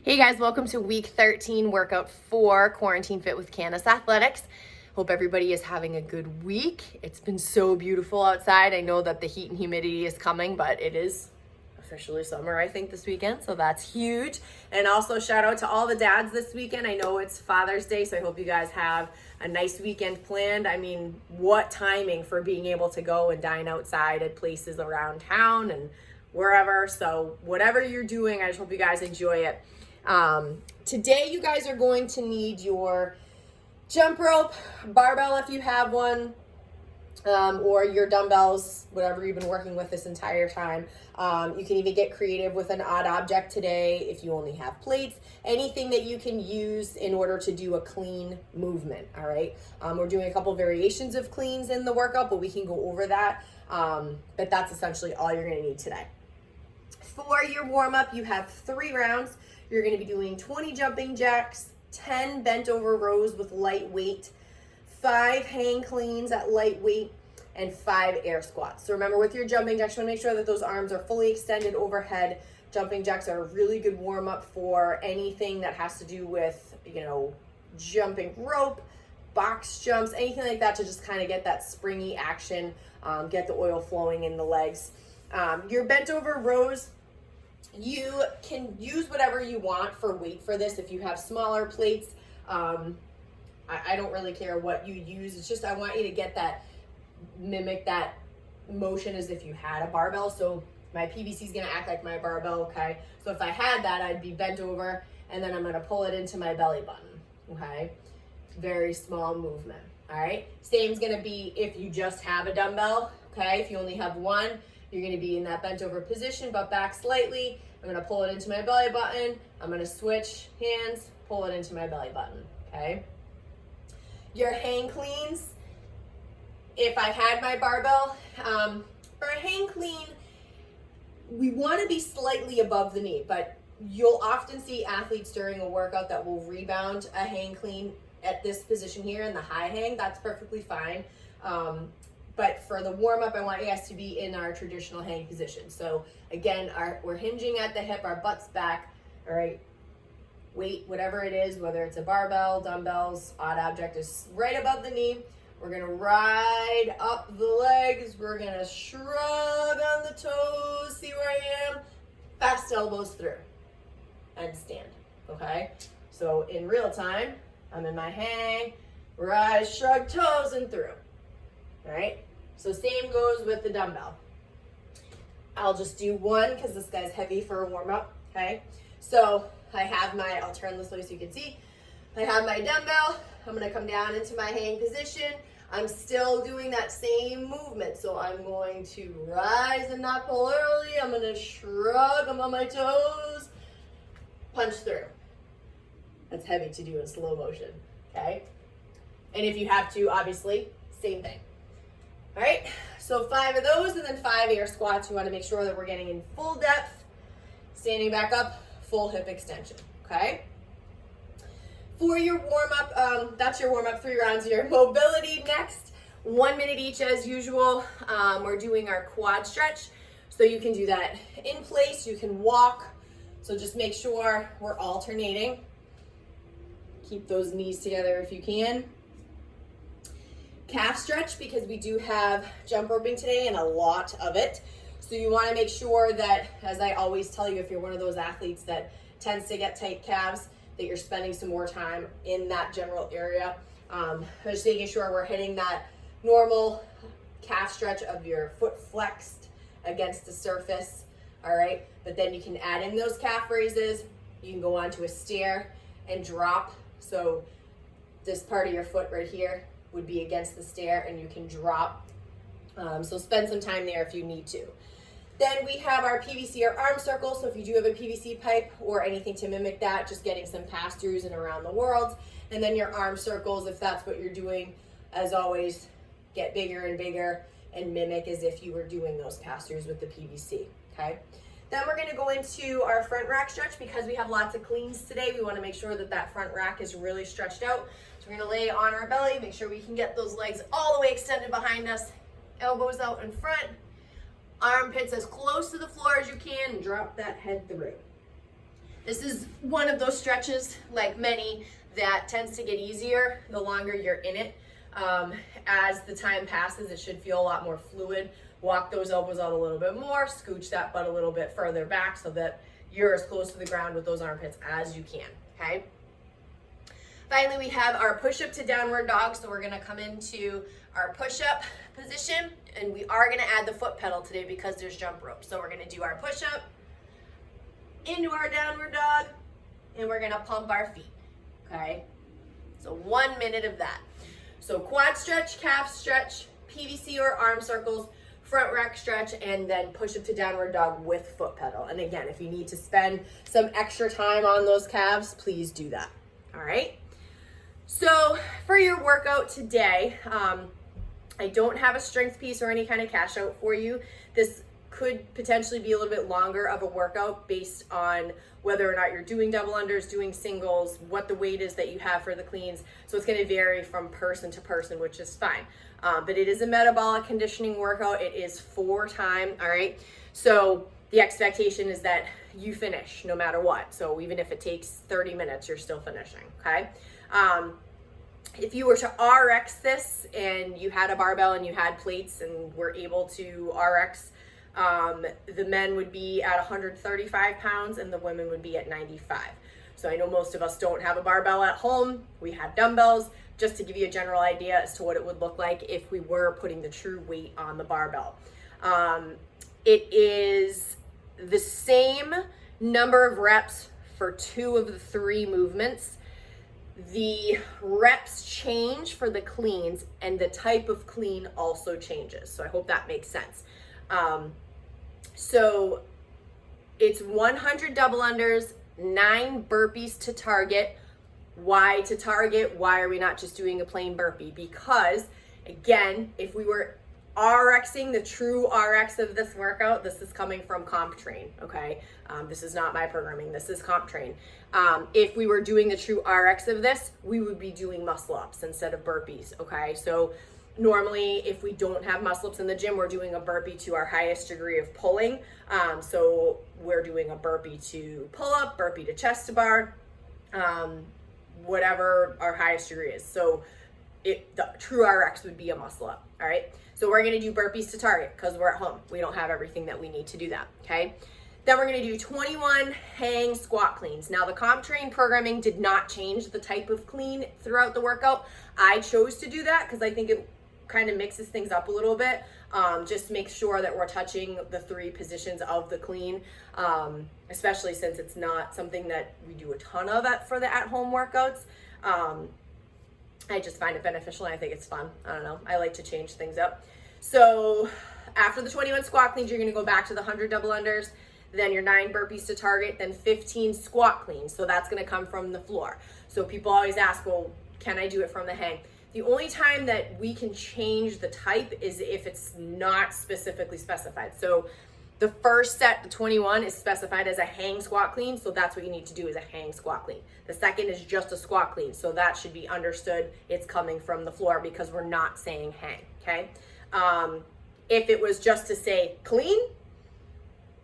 Hey guys, welcome to week 13 workout 4 Quarantine Fit with Candace Athletics. Hope everybody is having a good week. It's been so beautiful outside. I know that the heat and humidity is coming, but it is officially summer, I think, this weekend, so that's huge. And also shout out to all the dads this weekend. I know it's Father's Day, so I hope you guys have a nice weekend planned. I mean, what timing for being able to go and dine outside at places around town and wherever. So whatever you're doing, I just hope you guys enjoy it. Today you guys are going to need your jump rope, barbell if you have one, or your dumbbells, whatever you've been working with this entire time. You can even get creative with an odd object today if you only have plates, anything that you can use in order to do a clean movement, all right? We're doing a couple variations of cleans in the workout, but we can go over that. But that's essentially all you're gonna need today. For your warm-up, you have 3 rounds. You're going to be doing 20 jumping jacks, 10 bent over rows with light weight, 5 hang cleans at light weight, and 5 air squats. So remember, with your jumping jacks, you want to make sure that those arms are fully extended overhead. Jumping jacks are a really good warm-up for anything that has to do with, jumping rope, box jumps, anything like that, to just kind of get that springy action, get the oil flowing in the legs. Your bent over rows, you can use whatever you want for weight for this. If you have smaller plates, I don't really care what you use. It's just I want you to mimic that motion as if you had a barbell. So my PVC is going to act like my barbell, okay? So if I had that, I'd be bent over, and then I'm going to pull it into my belly button, okay? Very small movement, all right? Same's going to be if you just have a dumbbell, okay? If you only have one, you're going to be in that bent over position, but back slightly. I'm going to pull it into my belly button. I'm going to switch hands, pull it into my belly button, okay? Your hang cleans, if I had my barbell, for a hang clean, we want to be slightly above the knee, but you'll often see athletes during a workout that will rebound a hang clean at this position here in the high hang. That's perfectly fine. But for the warm-up, I want you guys to be in our traditional hang position. So again, we're hinging at the hip, our butt's back, all right? Weight, whatever it is, whether it's a barbell, dumbbells, odd object, is right above the knee. We're gonna ride up the legs. We're gonna shrug on the toes, see where I am? Fast elbows through and stand, okay? So in real time, I'm in my hang, rise, shrug, toes, and through. All right, so same goes with the dumbbell. I'll just do one because this guy's heavy for a warm-up, okay? So I'll turn this way so you can see. I have my dumbbell. I'm gonna come down into my hang position. I'm still doing that same movement. So I'm going to rise and not pull early. I'm gonna shrug, I'm on my toes, punch through. That's heavy to do in slow motion, okay? And if you have to, obviously, same thing. All right, so 5 of those and then 5 air squats. You want to make sure that we're getting in full depth, standing back up, full hip extension, okay? For your warm-up, that's your warm-up, 3 rounds. Your mobility next, 1 minute each as usual. We're doing our quad stretch. So you can do that in place, you can walk. So just make sure we're alternating. Keep those knees together if you can. Calf stretch, because we do have jump roping today and a lot of it. So you want to make sure that, as I always tell you, if you're one of those athletes that tends to get tight calves, that you're spending some more time in that general area. Just making sure we're hitting that normal calf stretch of your foot flexed against the surface, all right? But then you can add in those calf raises. You can go onto a stair and drop. So this part of your foot right here would be against the stair, and you can drop. So spend some time there if you need to. Then we have our PVC or arm circles. So if you do have a PVC pipe or anything to mimic that, just getting some pass-throughs and around the world. And then your arm circles, if that's what you're doing, as always, get bigger and bigger and mimic as if you were doing those pass-throughs with the PVC, okay? Then we're gonna go into our front rack stretch. Because we have lots of cleans today, we wanna make sure that that front rack is really stretched out. So we're gonna lay on our belly, make sure we can get those legs all the way extended behind us, elbows out in front, armpits as close to the floor as you can, and drop that head through. This is one of those stretches, like many, that tends to get easier the longer you're in it. As the time passes, it should feel a lot more fluid. Walk those elbows out a little bit more, scooch that butt a little bit further back so that you're as close to the ground with those armpits as you can, okay? Finally, we have our push-up to downward dog. So we're gonna come into our push-up position, and we are gonna add the foot pedal today because there's jump rope. So we're gonna do our push-up into our downward dog, and we're gonna pump our feet, okay? So 1 minute of that. So quad stretch, calf stretch, PVC or arm circles, front rack stretch, and then push up to downward dog with foot pedal. And again, if you need to spend some extra time on those calves, please do that, all right? So for your workout today, I don't have a strength piece or any kind of cash out for you. This could potentially be a little bit longer of a workout based on whether or not you're doing double unders, doing singles, what the weight is that you have for the cleans. So it's going to vary from person to person, which is fine. But it is a metabolic conditioning workout. It is 4 time, all right? So the expectation is that you finish no matter what. So even if it takes 30 minutes, you're still finishing, okay? If you were to RX this and you had a barbell and you had plates and were able to RX, the men would be at 135 pounds and the women would be at 95. So I know most of us don't have a barbell at home. We have dumbbells, just to give you a general idea as to what it would look like if we were putting the true weight on the barbell. It is the same number of reps for 2 of the 3 movements. The reps change for the cleans and the type of clean also changes. So I hope that makes sense. So it's 100 double unders, 9 burpees to target. Why to target? Why are we not just doing a plain burpee? Because again, if we were RXing the true RX of this workout, this is coming from CompTrain, okay? This is not my programming, this is CompTrain. If we were doing the true RX of this, we would be doing muscle ups instead of burpees, okay? So normally, if we don't have muscle ups in the gym, we're doing a burpee to our highest degree of pulling. So we're doing a burpee to pull up, burpee to chest to bar, whatever our highest degree is. So the true RX would be a muscle up, all right? So we're gonna do burpees to target because we're at home. We don't have everything that we need to do that, okay? Then we're gonna do 21 hang squat cleans. Now the CompTrain programming did not change the type of clean throughout the workout. I chose to do that because I think it kind of mixes things up a little bit. Just make sure that we're touching the 3 positions of the clean, especially since it's not something that we do a ton of for the at-home workouts. I just find it beneficial and I think it's fun. I don't know. I like to change things up. So after the 21 squat cleans, you're going to go back to the 100 double unders, then your 9 burpees to target, then 15 squat cleans. So that's going to come from the floor. So people always ask, well, can I do it from the hang? The only time that we can change the type is if it's not specifically specified. So the first set, the 21, is specified as a hang squat clean. So that's what you need to do, is a hang squat clean. The second is just a squat clean. So that should be understood. It's coming from the floor because we're not saying hang, okay? If it was just to say clean,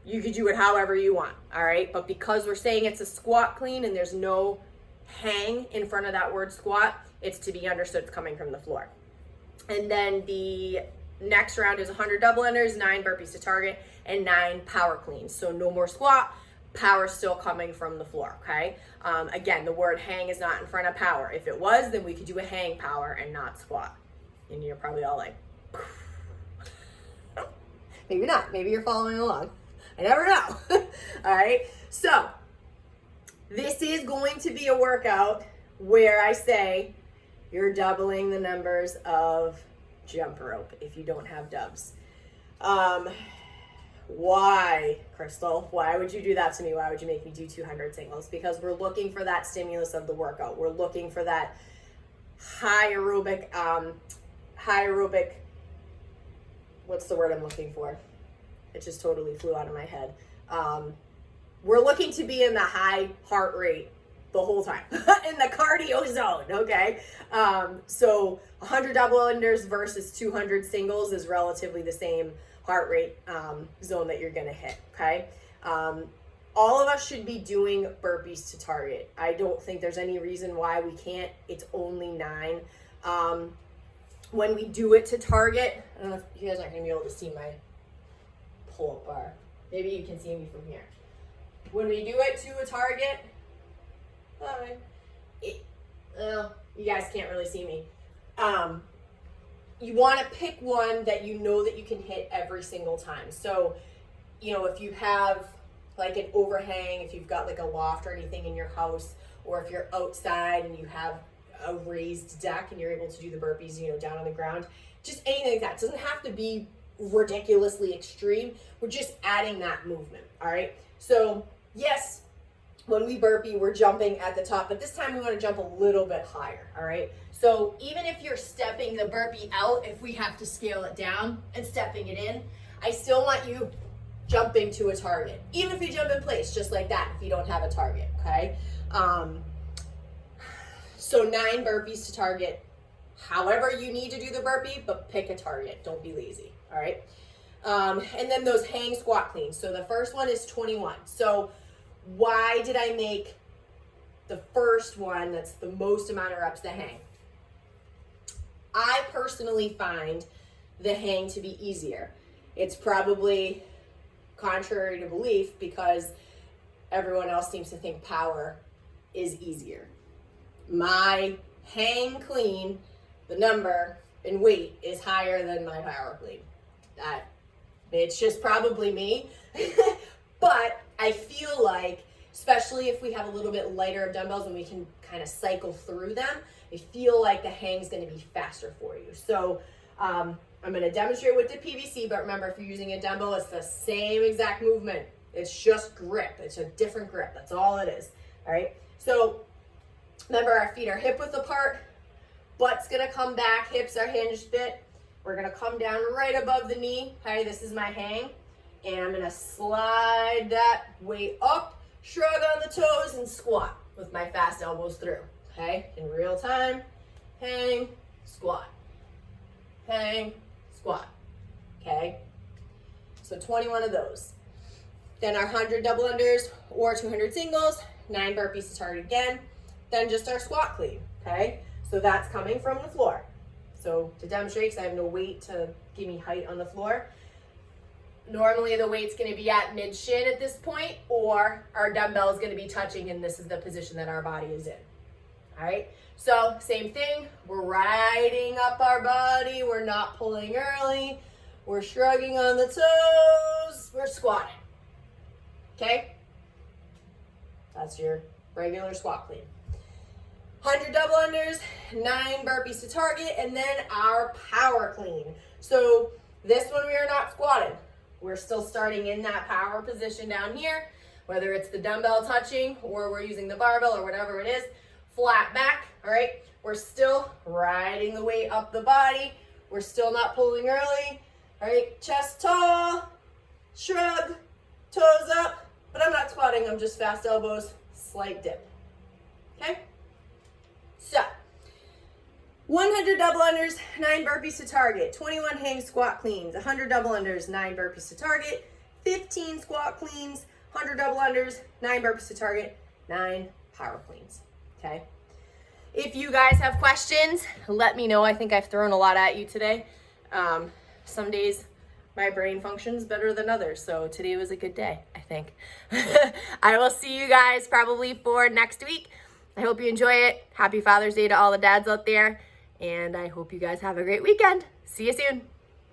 you could do it however you want, all right? But because we're saying it's a squat clean and there's no hang in front of that word squat, it's to be understood it's coming from the floor. And then the next round is 100 double unders, 9 burpees to target, and 9 power cleans. So no more squat, power still coming from the floor, okay? Again, the word hang is not in front of power. If it was, then we could do a hang power and not squat. And you're probably all like, maybe not. Maybe you're following along. I never know. All right, so this is going to be a workout where I say you're doubling the numbers of jump rope if you don't have dubs. Why, Crystal? Why would you do that to me? Why would you make me do 200 singles? Because we're looking for that stimulus of the workout. We're looking for that high aerobic, what's the word I'm looking for? It just totally flew out of my head. We're looking to be in the high heart rate the whole time, in the cardio zone, okay? So 100 double unders versus 200 singles is relatively the same heart rate zone that you're gonna hit, okay? all of us should be doing burpees to target. I don't think there's any reason why we can't. It's only 9. When we do it to target, I don't know if you guys aren't gonna be able to see my pull-up bar. Maybe you can see me from here. When we do it to a target, you guys can't really see me. You want to pick one that you know that you can hit every single time. So, you know, if you have like an overhang, if you've got like a loft or anything in your house, or if you're outside and you have a raised deck and you're able to do the burpees, you know, down on the ground, just anything like that. It doesn't have to be ridiculously extreme. We're just adding that movement. All right. So yes, when we burpee, we're jumping at the top, but this time we want to jump a little bit higher. All right. So even if you're stepping the burpee out, if we have to scale it down and stepping it in, I still want you jumping to a target. Even if you jump in place, just like that, if you don't have a target. Okay. So 9 burpees to target. However you need to do the burpee, but pick a target. Don't be lazy. All right. And then those hang squat cleans. So the first one is 21. So why did I make the first one that's the most amount of reps the hang? I personally find the hang to be easier. It's probably contrary to belief because everyone else seems to think power is easier. My hang clean, the number in weight is higher than my power clean. It's just probably me. But I feel like, especially if we have a little bit lighter of dumbbells and we can kind of cycle through them, I feel like the hang's going to be faster for you. So I'm going to demonstrate with the PVC, but remember, if you're using a dumbbell, it's the same exact movement. It's just grip. It's a different grip. That's all it is. All right. So remember, our feet are hip width apart. Butt's going to come back. Hips are hinged bit. We're going to come down right above the knee. Okay. This is my hang. And I'm going to slide that weight up, shrug on the toes, and squat with my fast elbows through. Okay, in real time, hang, squat, hang, squat. Okay, so 21 of those. Then our 100 double unders or 200 singles, 9 burpees to target again. Then just our squat clean. Okay, so that's coming from the floor. So to demonstrate, because I have no weight to give me height on the floor, normally the weight's going to be at mid shin at this point, or our dumbbell is going to be touching, and this is the position that our body is in. All right, so same thing. We're riding up our body. We're not pulling early. We're shrugging on the toes. We're squatting. Okay, that's your regular squat clean. 100 double unders, 9 burpees to target, and then our power clean. So this one we are not squatting. We're still starting in that power position down here, whether it's the dumbbell touching or we're using the barbell or whatever it is, flat back, all right? We're still riding the weight up the body. We're still not pulling early, all right? Chest tall, shrug, toes up, but I'm not squatting. I'm just fast elbows, slight dip, okay? So 100 double unders, 9 burpees to target, 21 hang squat cleans, 100 double unders, 9 burpees to target, 15 squat cleans, 100 double unders, 9 burpees to target, 9 power cleans, okay? If you guys have questions, let me know. I think I've thrown a lot at you today. Some days my brain functions better than others, so today was a good day, I think. I will see you guys probably for next week. I hope you enjoy it. Happy Father's Day to all the dads out there. And I hope you guys have a great weekend. See you soon.